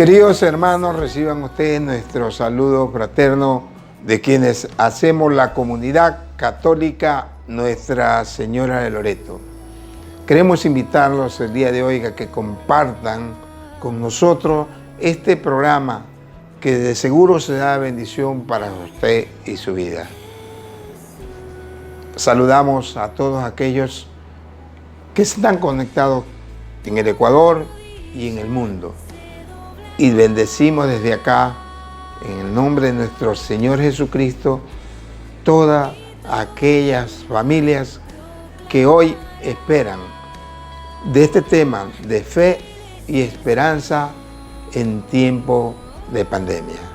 Queridos hermanos, reciban ustedes nuestro saludo fraterno de quienes hacemos la comunidad católica Nuestra Señora de Loreto. Queremos invitarlos el día de hoy a que compartan con nosotros este programa que de seguro será bendición para usted y su vida. Saludamos a todos aquellos que están conectados en el Ecuador y en el mundo. Y bendecimos desde acá, en el nombre de nuestro Señor Jesucristo, todas aquellas familias que hoy esperan de este tema de fe y esperanza en tiempo de pandemia.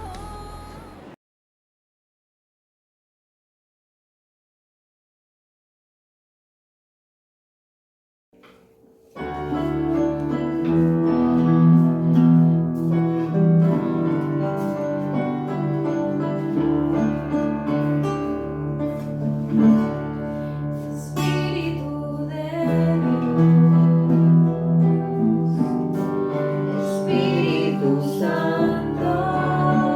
Espíritu Santo.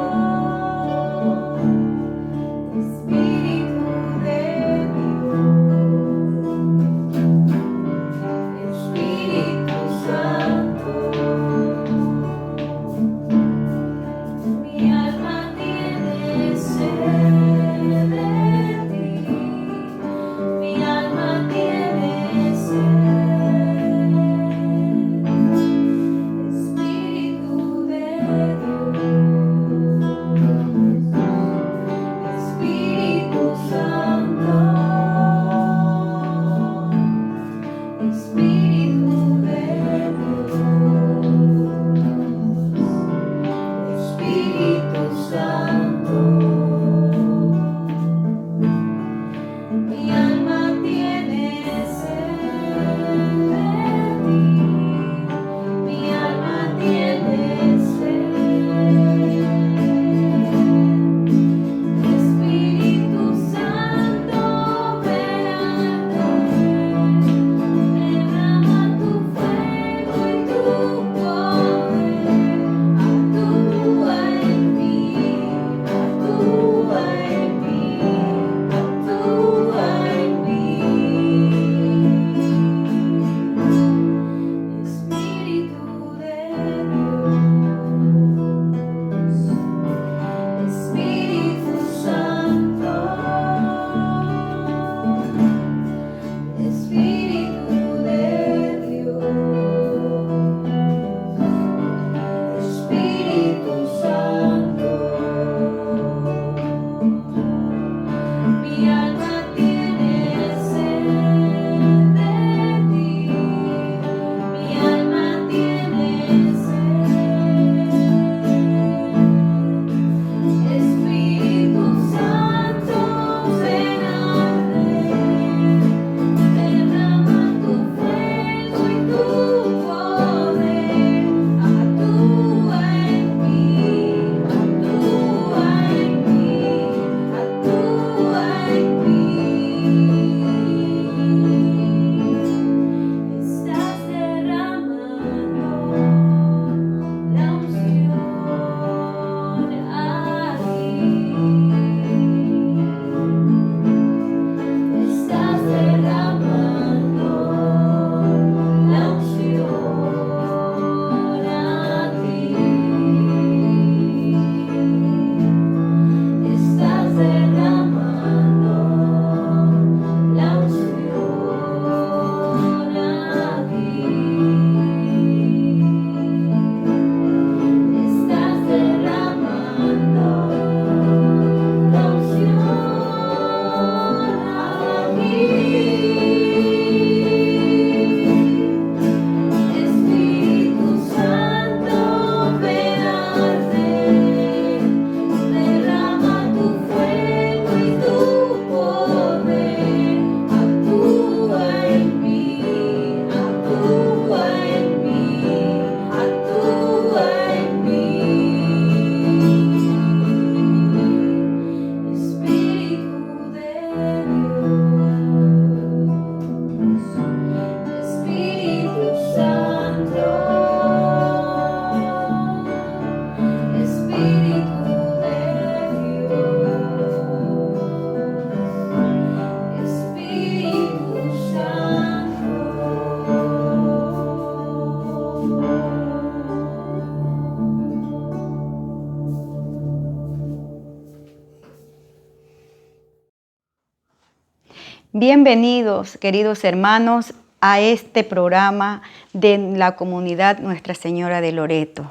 Bienvenidos, queridos hermanos, a este programa de la comunidad Nuestra Señora de Loreto.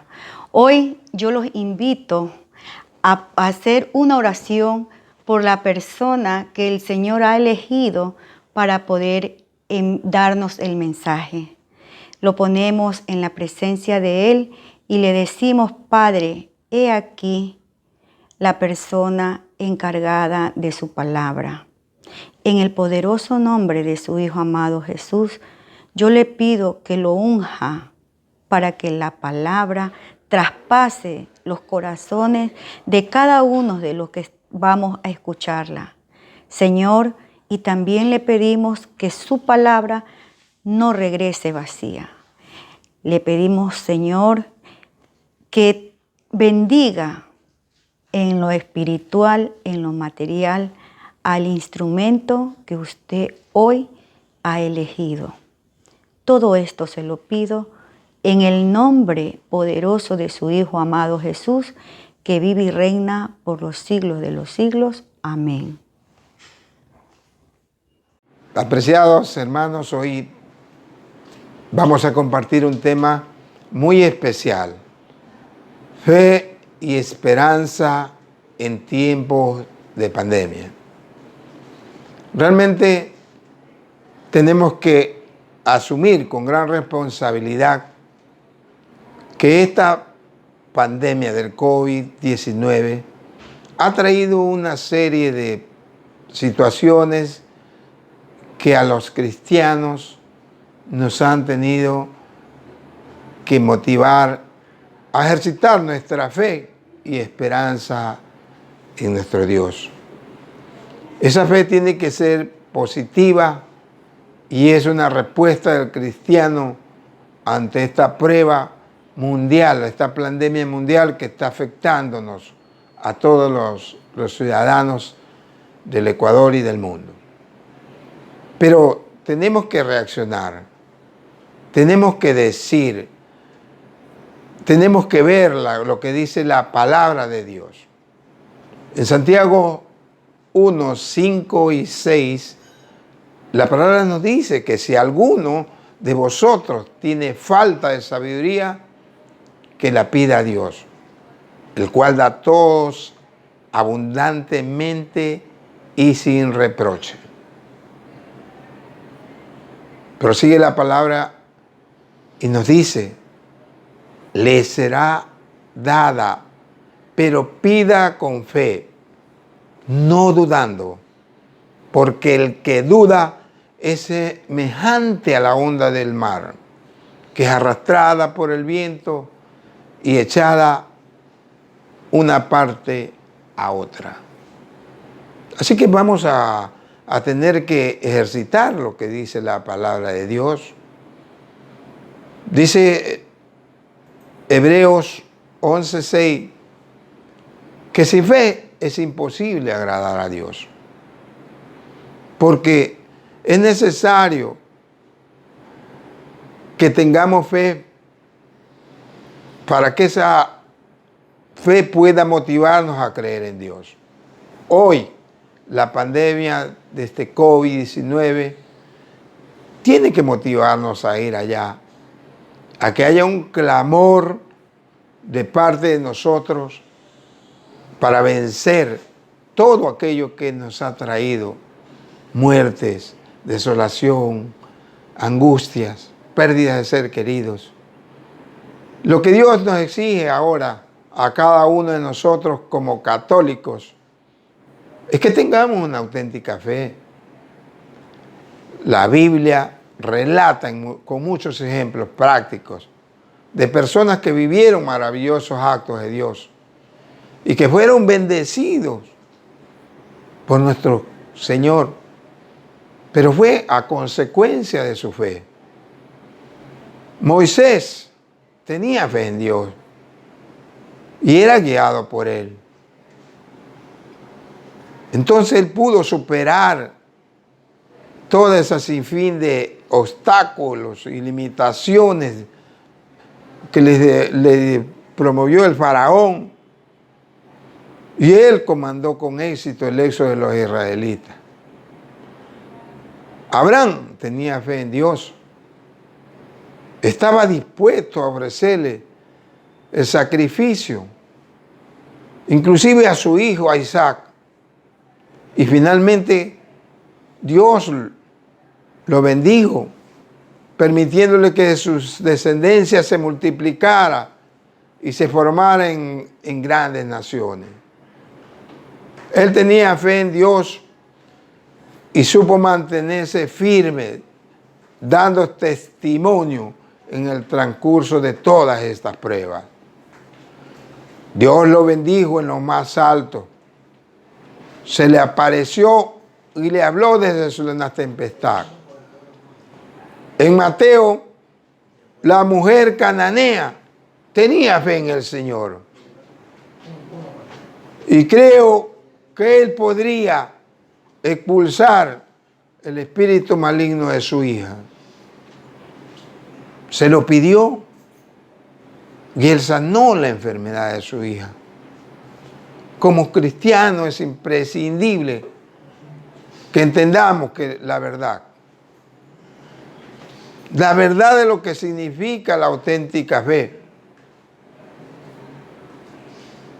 Hoy yo los invito a hacer una oración por la persona que el Señor ha elegido para poder darnos el mensaje. Lo ponemos en la presencia de Él y le decimos: Padre, he aquí la persona encargada de su palabra. En el poderoso nombre de su Hijo amado Jesús, yo le pido que lo unja para que la palabra traspase los corazones de cada uno de los que vamos a escucharla. Señor, y también le pedimos que su palabra no regrese vacía. Le pedimos, Señor, que bendiga en lo espiritual, en lo material, al instrumento que usted hoy ha elegido. Todo esto se lo pido en el nombre poderoso de su Hijo amado Jesús, que vive y reina por los siglos de los siglos. Amén. Apreciados hermanos, hoy vamos a compartir un tema muy especial: fe y esperanza en tiempos de pandemia. Realmente tenemos que asumir con gran responsabilidad que esta pandemia del COVID-19 ha traído una serie de situaciones que a los cristianos nos han tenido que motivar a ejercitar nuestra fe y esperanza en nuestro Dios. Esa fe tiene que ser positiva y es una respuesta del cristiano ante esta prueba mundial, esta pandemia mundial que está afectándonos a todos los ciudadanos del Ecuador y del mundo. Pero tenemos que reaccionar, tenemos que decir, tenemos que ver lo que dice la palabra de Dios. En Santiago 1, 5 y 6, la palabra nos dice que si alguno de vosotros tiene falta de sabiduría, que la pida a Dios, el cual da a todos abundantemente y sin reproche. Prosigue la palabra y nos dice: le será dada, pero pida con fe, no dudando, porque el que duda es semejante a la onda del mar, que es arrastrada por el viento y echada una parte a otra. Así que vamos a tener que ejercitar lo que dice la palabra de Dios. Dice Hebreos 11:6 que sin fe es imposible agradar a Dios, porque es necesario que tengamos fe para que esa fe pueda motivarnos a creer en Dios. Hoy, la pandemia de este COVID-19 tiene que motivarnos a ir allá, a que haya un clamor de parte de nosotros para vencer todo aquello que nos ha traído muertes, desolación, angustias, pérdidas de seres queridos. Lo que Dios nos exige ahora a cada uno de nosotros como católicos es que tengamos una auténtica fe. La Biblia relata con muchos ejemplos prácticos de personas que vivieron maravillosos actos de Dios y que fueron bendecidos por nuestro Señor, pero fue a consecuencia de su fe. Moisés tenía fe en Dios y era guiado por Él. Entonces él pudo superar toda esa sinfín de obstáculos y limitaciones que le promovió el faraón, y él comandó con éxito el éxodo de los israelitas. Abraham tenía fe en Dios. Estaba dispuesto a ofrecerle el sacrificio, inclusive a su hijo, a Isaac. Y finalmente Dios lo bendijo, permitiéndole que sus descendencias se multiplicara y se formara en grandes naciones. Él tenía fe en Dios y supo mantenerse firme, dando testimonio en el transcurso de todas estas pruebas. Dios lo bendijo en lo más alto. Se le apareció y le habló desde una tempestad. En Mateo, la mujer cananea tenía fe en el Señor. Y creo que él podría expulsar el espíritu maligno de su hija. Se lo pidió y él sanó la enfermedad de su hija. Como cristiano es imprescindible que entendamos que la verdad de lo que significa la auténtica fe,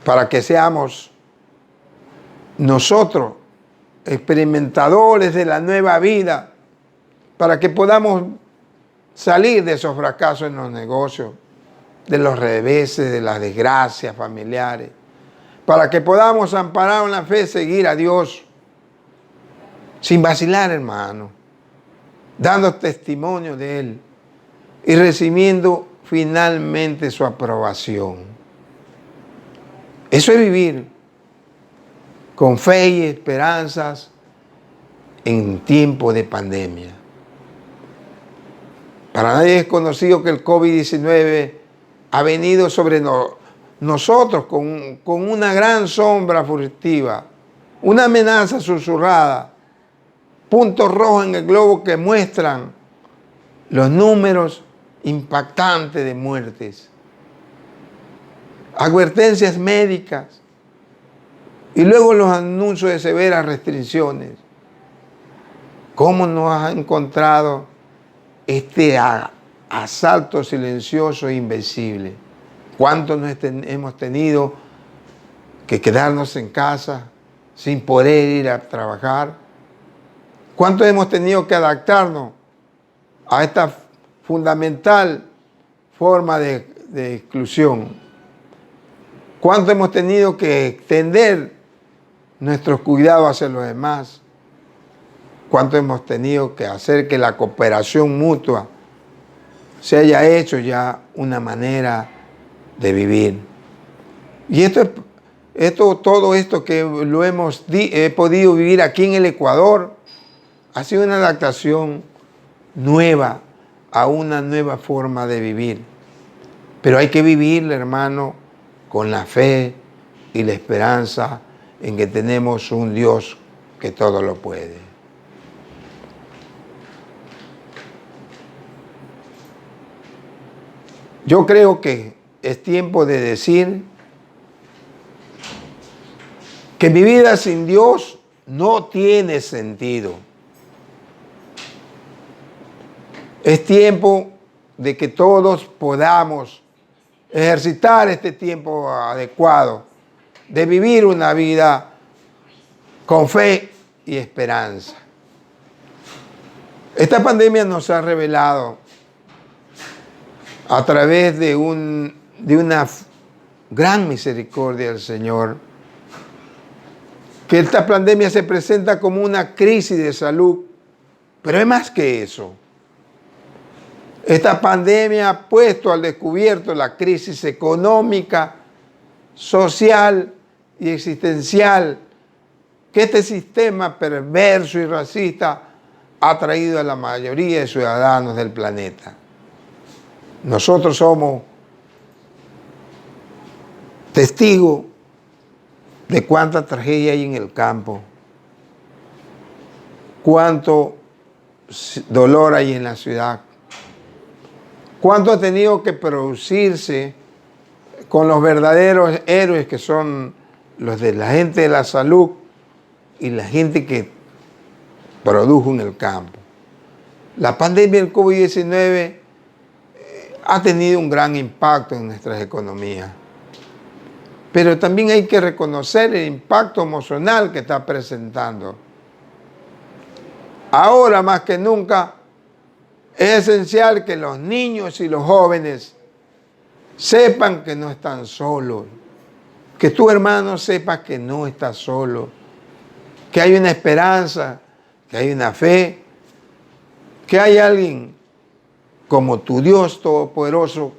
para que seamos nosotros experimentadores de la nueva vida, para que podamos salir de esos fracasos en los negocios, de los reveses, de las desgracias familiares, para que podamos amparar en la fe, seguir a Dios sin vacilar, hermano, dando testimonio de Él y recibiendo finalmente su aprobación. Eso es vivir con fe y esperanzas en tiempo de pandemia. Para nadie es conocido que el COVID-19 ha venido sobre nosotros con una gran sombra furtiva, una amenaza susurrada, puntos rojos en el globo que muestran los números impactantes de muertes, advertencias médicas y luego los anuncios de severas restricciones. ¿Cómo nos ha encontrado este asalto silencioso e invencible? ¿Cuántos hemos tenido que quedarnos en casa sin poder ir a trabajar? ¿Cuántos hemos tenido que adaptarnos a esta fundamental forma de exclusión? ¿Cuántos hemos tenido que extender nuestros cuidados hacia los demás? ¿Cuánto hemos tenido que hacer que la cooperación mutua se haya hecho ya una manera de vivir? Y todo esto que he podido vivir aquí en el Ecuador ha sido una adaptación nueva a una nueva forma de vivir. Pero hay que vivirla, hermano, con la fe y la esperanza en que tenemos un Dios que todo lo puede. Yo creo que es tiempo de decir que mi vida sin Dios no tiene sentido. Es tiempo de que todos podamos ejercitar este tiempo adecuado, de vivir una vida con fe y esperanza. Esta pandemia nos ha revelado a través de una gran misericordia del Señor, que esta pandemia se presenta como una crisis de salud, pero es más que eso. Esta pandemia ha puesto al descubierto la crisis económica, social y existencial que este sistema perverso y racista ha traído a la mayoría de ciudadanos del planeta. Nosotros somos testigos de cuánta tragedia hay en el campo, cuánto dolor hay en la ciudad, cuánto ha tenido que producirse con los verdaderos héroes que son los de la gente de la salud y la gente que produjo en el campo. La pandemia del COVID-19 ha tenido un gran impacto en nuestras economías. Pero también hay que reconocer el impacto emocional que está presentando. Ahora más que nunca es esencial que los niños y los jóvenes sepan que no están solos, que tu hermano sepa que no está solo, que hay una esperanza, que hay una fe, que hay alguien como tu Dios Todopoderoso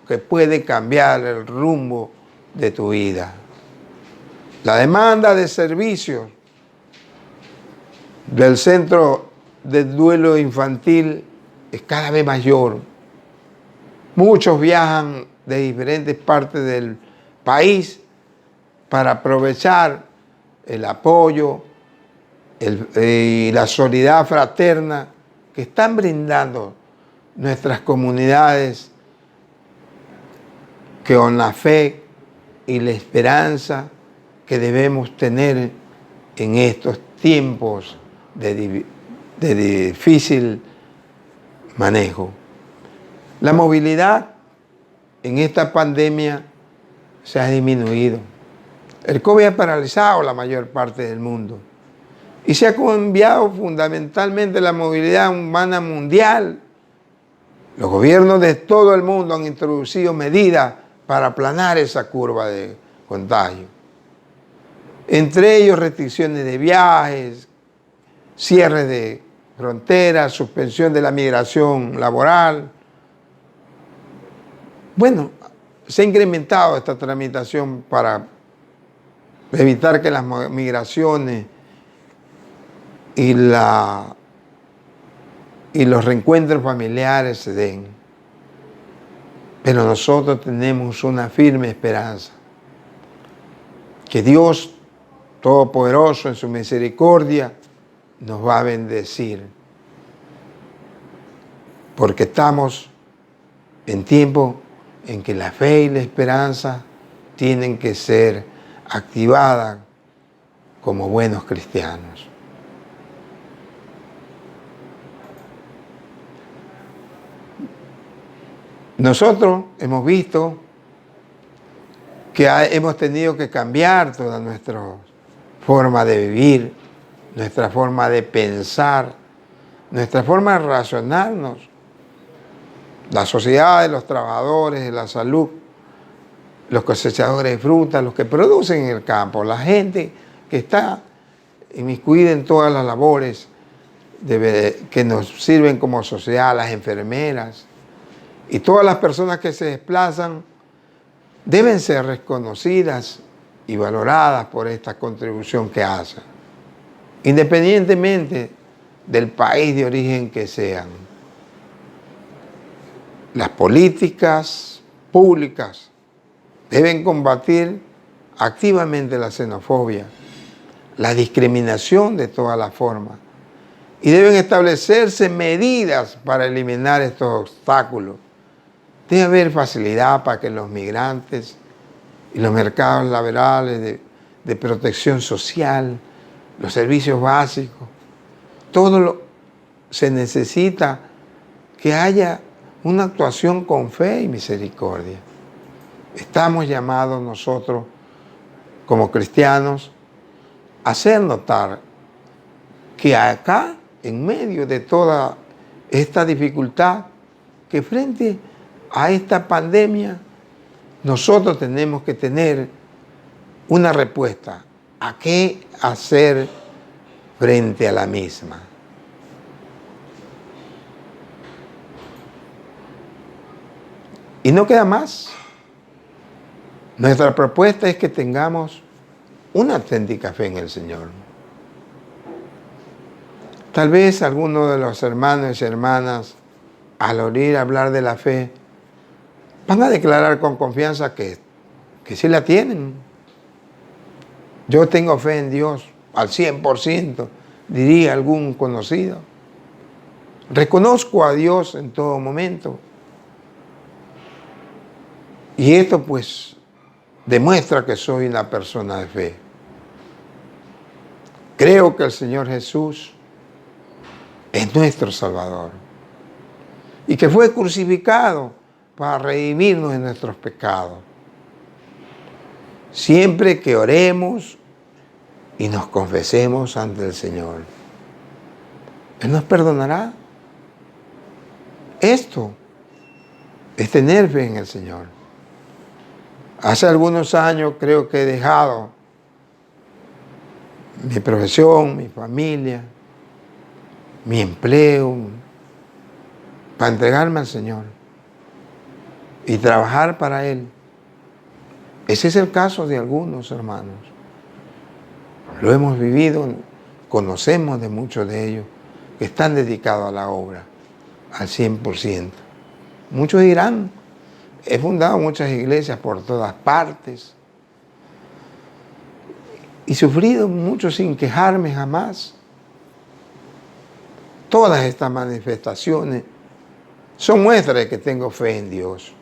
que puede cambiar el rumbo de tu vida. La demanda de servicios del Centro de Duelo Infantil es cada vez mayor. Muchos viajan de diferentes partes del país para aprovechar el apoyo y la solidaridad fraterna que están brindando nuestras comunidades, que con la fe y la esperanza que debemos tener en estos tiempos de difícil manejo. La movilidad en esta pandemia se ha disminuido. El COVID ha paralizado la mayor parte del mundo y se ha cambiado fundamentalmente la movilidad humana mundial. Los gobiernos de todo el mundo han introducido medidas para aplanar esa curva de contagio. Entre ellos restricciones de viajes, cierre de fronteras, suspensión de la migración laboral. Bueno, se ha incrementado esta tramitación para evitar que las migraciones y los reencuentros familiares se den. Pero nosotros tenemos una firme esperanza, que Dios Todopoderoso en su misericordia nos va a bendecir, porque estamos en tiempo en que la fe y la esperanza tienen que ser activadas como buenos cristianos. Nosotros hemos visto que hemos tenido que cambiar toda nuestra forma de vivir, nuestra forma de pensar, nuestra forma de relacionarnos. La sociedad de los trabajadores de la salud, los cosechadores de frutas, los que producen en el campo, la gente que está inmiscuida en todas las labores que nos sirven como sociedad, las enfermeras y todas las personas que se desplazan deben ser reconocidas y valoradas por esta contribución que hacen, independientemente del país de origen que sean. Las políticas públicas deben combatir activamente la xenofobia, la discriminación de todas las formas, y deben establecerse medidas para eliminar estos obstáculos. Debe haber facilidad para que los migrantes y los mercados laborales de protección social, los servicios básicos, se necesita que haya una actuación con fe y misericordia. Estamos llamados nosotros, como cristianos, a hacer notar que acá, en medio de toda esta dificultad, que frente a esta pandemia, nosotros tenemos que tener una respuesta. ¿A qué hacer frente a la misma? Y no queda más. Nuestra propuesta es que tengamos una auténtica fe en el Señor. Tal vez algunos de los hermanos y hermanas, al oír hablar de la fe, van a declarar con confianza que sí la tienen. Yo tengo fe en Dios al 100%, diría algún conocido. Reconozco a Dios en todo momento. Y esto pues demuestra que soy una persona de fe. Creo que el Señor Jesús es nuestro Salvador. y que fue crucificado para redimirnos de nuestros pecados. Siempre que oremos y nos confesemos ante el Señor, Él nos perdonará. Esto es tener fe en el Señor. Hace algunos años creo que he dejado mi profesión, mi familia, mi empleo, para entregarme al Señor y trabajar para Él. Ese es el caso de algunos hermanos. Lo hemos vivido, conocemos de muchos de ellos que están dedicados a la obra al 100%. Muchos dirán, he fundado muchas iglesias por todas partes y sufrido mucho sin quejarme jamás. Todas estas manifestaciones son muestras de que tengo fe en Dios.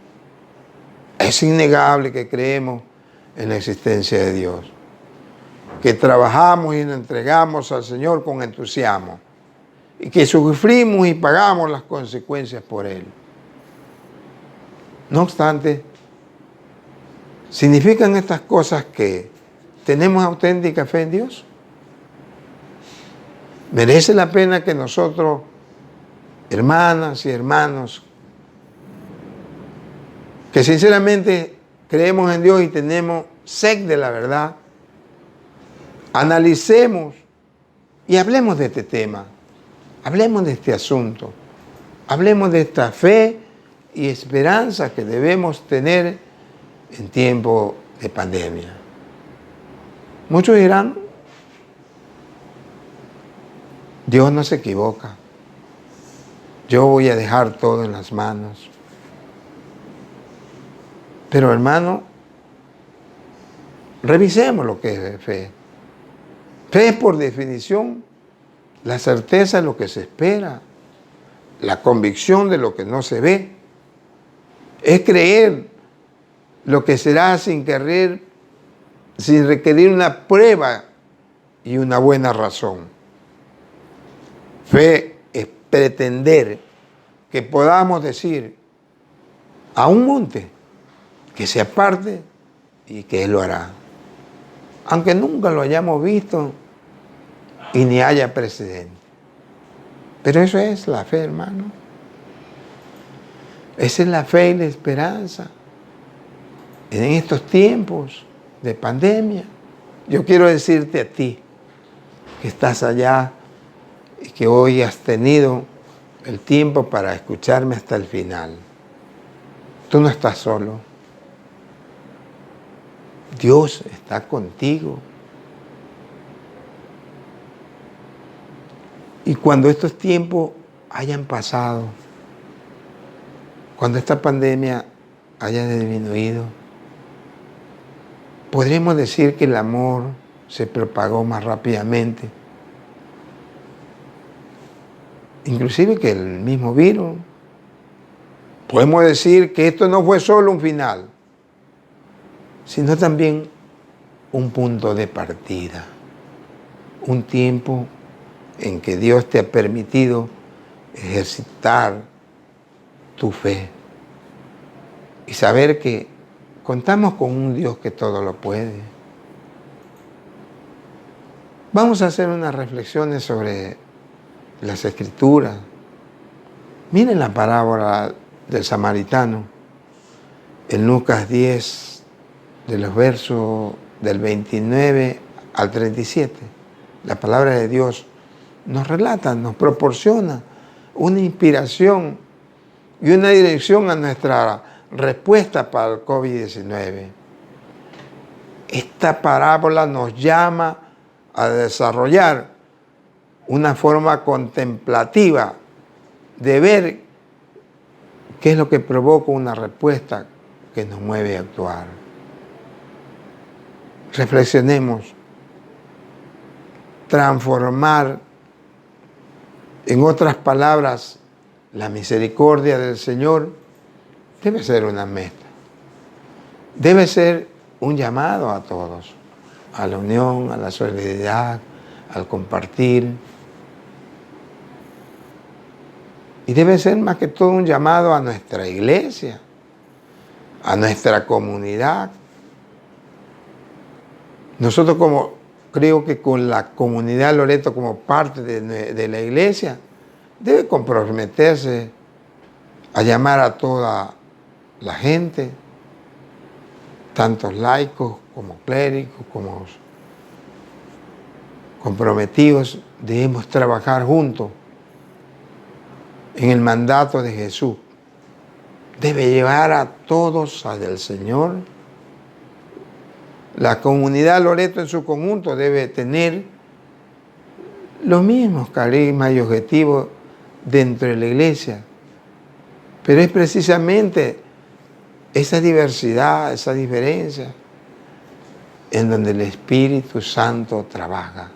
Es innegable que creemos en la existencia de Dios, que trabajamos y nos entregamos al Señor con entusiasmo y que sufrimos y pagamos las consecuencias por Él. No obstante, ¿significan estas cosas que tenemos auténtica fe en Dios? ¿Merece la pena que nosotros, hermanas y hermanos, que sinceramente creemos en Dios y tenemos sed de la verdad, analicemos y hablemos de este tema, hablemos de este asunto, hablemos de esta fe y esperanza que debemos tener en tiempo de pandemia? Muchos dirán, Dios no se equivoca, yo voy a dejar todo en las manos. Pero hermano, revisemos lo que es fe. Fe es por definición la certeza de lo que se espera, la convicción de lo que no se ve. Es creer lo que será sin requerir una prueba y una buena razón. Fe es pretender que podamos decir a un monte que se aparte y que Él lo hará, aunque nunca lo hayamos visto y ni haya precedente. Pero eso es la fe, hermano. Esa es la fe y la esperanza en estos tiempos de pandemia. Yo quiero decirte a ti que estás allá y que hoy has tenido el tiempo para escucharme hasta el final. Tú no estás solo. Dios está contigo. Y cuando estos tiempos hayan pasado, cuando esta pandemia haya disminuido, podremos decir que el amor se propagó más rápidamente, inclusive que el mismo virus. Podemos decir que esto no fue solo un final, sino también un punto de partida, un tiempo en que Dios te ha permitido ejercitar tu fe y saber que contamos con un Dios que todo lo puede. Vamos a hacer unas reflexiones sobre las Escrituras. Miren la parábola del samaritano en Lucas 10, de los versos del 29 al 37. La palabra de Dios nos relata, nos proporciona una inspiración y una dirección a nuestra respuesta para el COVID-19. Esta parábola nos llama a desarrollar una forma contemplativa de ver qué es lo que provoca una respuesta que nos mueve a actuar. Reflexionemos. Transformar, en otras palabras, la misericordia del Señor debe ser una meta. Debe ser un llamado a todos, a la unión, a la solidaridad, al compartir. Y debe ser más que todo un llamado a nuestra iglesia, a nuestra comunidad. Nosotros creo que con la comunidad Loreto como parte de la iglesia, debe comprometerse a llamar a toda la gente, tantos laicos como clérigos, como comprometidos. Debemos trabajar juntos en el mandato de Jesús. Debe llevar a todos al Señor. La comunidad Loreto en su conjunto debe tener los mismos carismas y objetivos dentro de la iglesia. Pero es precisamente esa diversidad, esa diferencia, en donde el Espíritu Santo trabaja.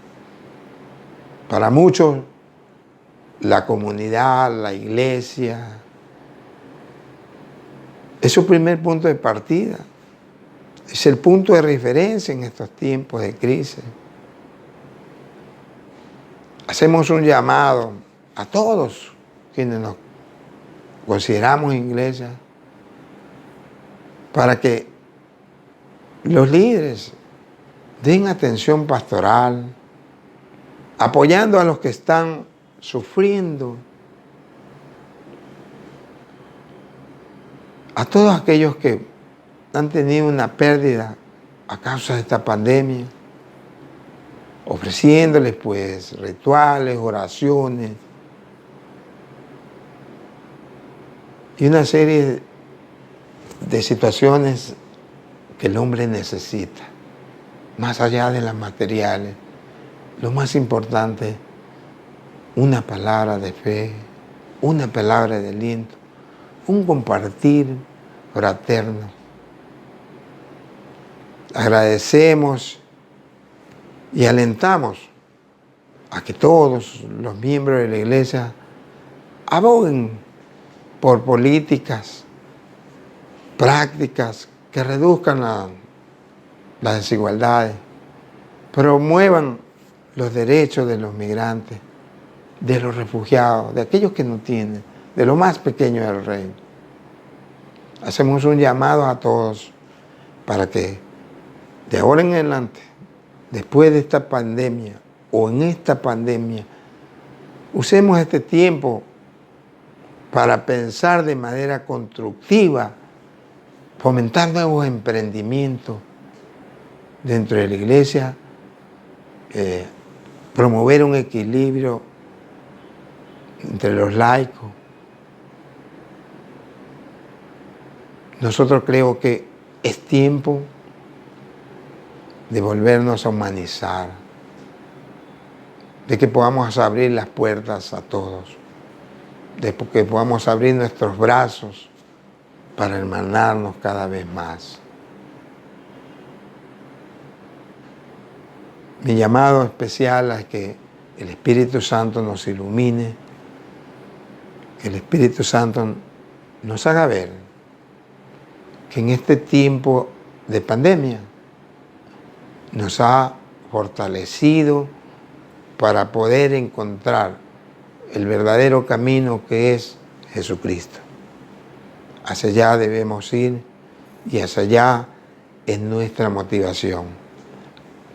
Para muchos, la comunidad, la iglesia, es su primer punto de partida. Es el punto de referencia en estos tiempos de crisis. Hacemos un llamado a todos quienes nos consideramos iglesia para que los líderes den atención pastoral, apoyando a los que están sufriendo, a todos aquellos que han tenido una pérdida a causa de esta pandemia, ofreciéndoles pues rituales, oraciones y una serie de situaciones que el hombre necesita, más allá de las materiales. Lo más importante, una palabra de fe, una palabra de aliento, un compartir fraterno. Agradecemos y alentamos a que todos los miembros de la iglesia aboguen por políticas, prácticas que reduzcan las desigualdades, promuevan los derechos de los migrantes, de los refugiados, de aquellos que no tienen, de lo más pequeño del reino. Hacemos un llamado a todos para que de ahora en adelante, después de esta pandemia o en esta pandemia, usemos este tiempo para pensar de manera constructiva, fomentar nuevos emprendimientos dentro de la iglesia, promover un equilibrio entre los laicos. Nosotros creo que es tiempo de volvernos a humanizar, de que podamos abrir las puertas a todos, de que podamos abrir nuestros brazos para hermanarnos cada vez más. Mi llamado especial es que el Espíritu Santo nos ilumine, que el Espíritu Santo nos haga ver que en este tiempo de pandemia nos ha fortalecido para poder encontrar el verdadero camino que es Jesucristo. Hacia allá debemos ir y hacia allá es nuestra motivación,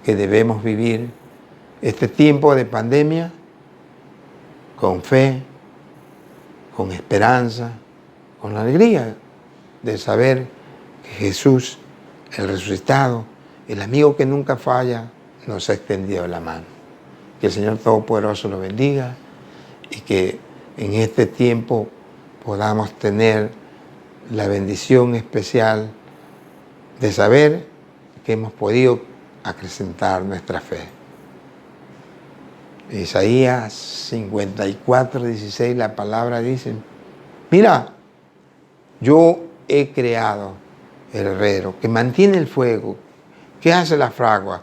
que debemos vivir este tiempo de pandemia con fe, con esperanza, con la alegría de saber que Jesús, el resucitado, el amigo que nunca falla, nos ha extendido la mano. Que el Señor Todopoderoso lo bendiga y que en este tiempo podamos tener la bendición especial de saber que hemos podido acrecentar nuestra fe. Isaías 54:16, la palabra dice: mira, yo he creado el herrero que mantiene el fuego, que hace la fragua,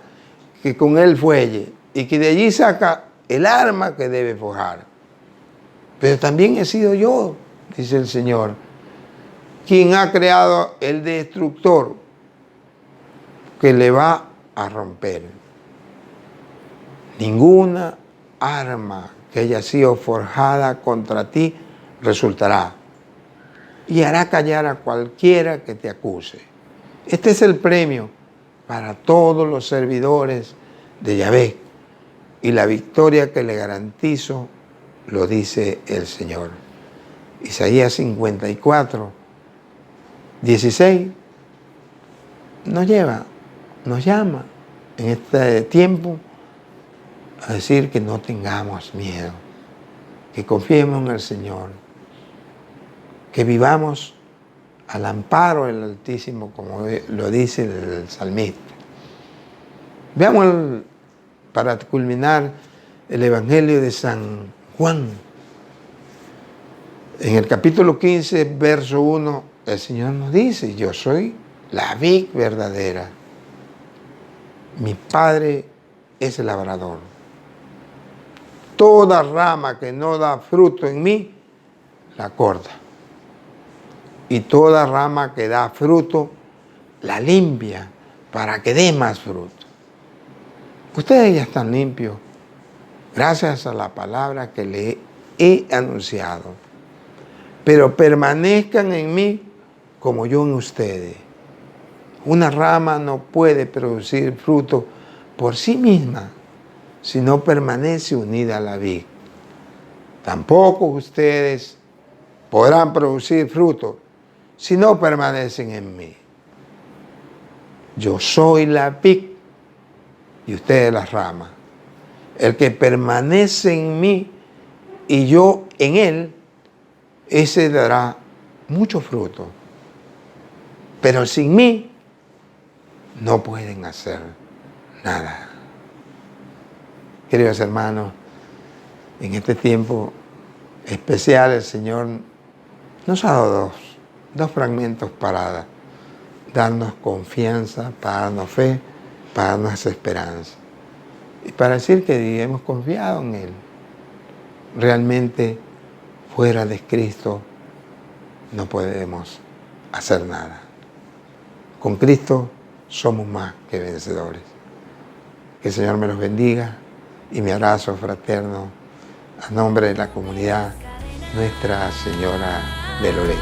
que con él fuelle y que de allí saca el arma que debe forjar. Pero también he sido yo, dice el Señor, quien ha creado el destructor que le va a romper. Ninguna arma que haya sido forjada contra ti resultará y hará callar a cualquiera que te acuse. Este es el premio para todos los servidores de Yahvé, y la victoria que le garantizo lo dice el Señor. Isaías 54, 16 nos llama en este tiempo a decir que no tengamos miedo, que confiemos en el Señor, que vivamos al amparo del Altísimo, como lo dice el salmista. Veamos para culminar el Evangelio de San Juan. En el capítulo 15, verso 1, el Señor nos dice: yo soy la vid verdadera. Mi Padre es el labrador. Toda rama que no da fruto en mí, la corta. Y toda rama que da fruto, la limpia para que dé más fruto. Ustedes ya están limpios gracias a la palabra que le he anunciado. Pero permanezcan en mí como yo en ustedes. Una rama no puede producir fruto por sí misma si no permanece unida a la vid. Tampoco ustedes podrán producir fruto si no permanecen en mí. Yo soy la vid y ustedes las ramas. El que permanece en mí y yo en él, ese dará mucho fruto. Pero sin mí no pueden hacer nada. Queridos hermanos, en este tiempo especial el Señor nos ha dado dos fragmentos para darnos confianza, para darnos fe, para darnos esperanza. Y para decir que hemos confiado en Él. Realmente, fuera de Cristo, no podemos hacer nada. Con Cristo somos más que vencedores. Que el Señor me los bendiga y mi abrazo fraterno a nombre de la comunidad Nuestra Señora de Loreto.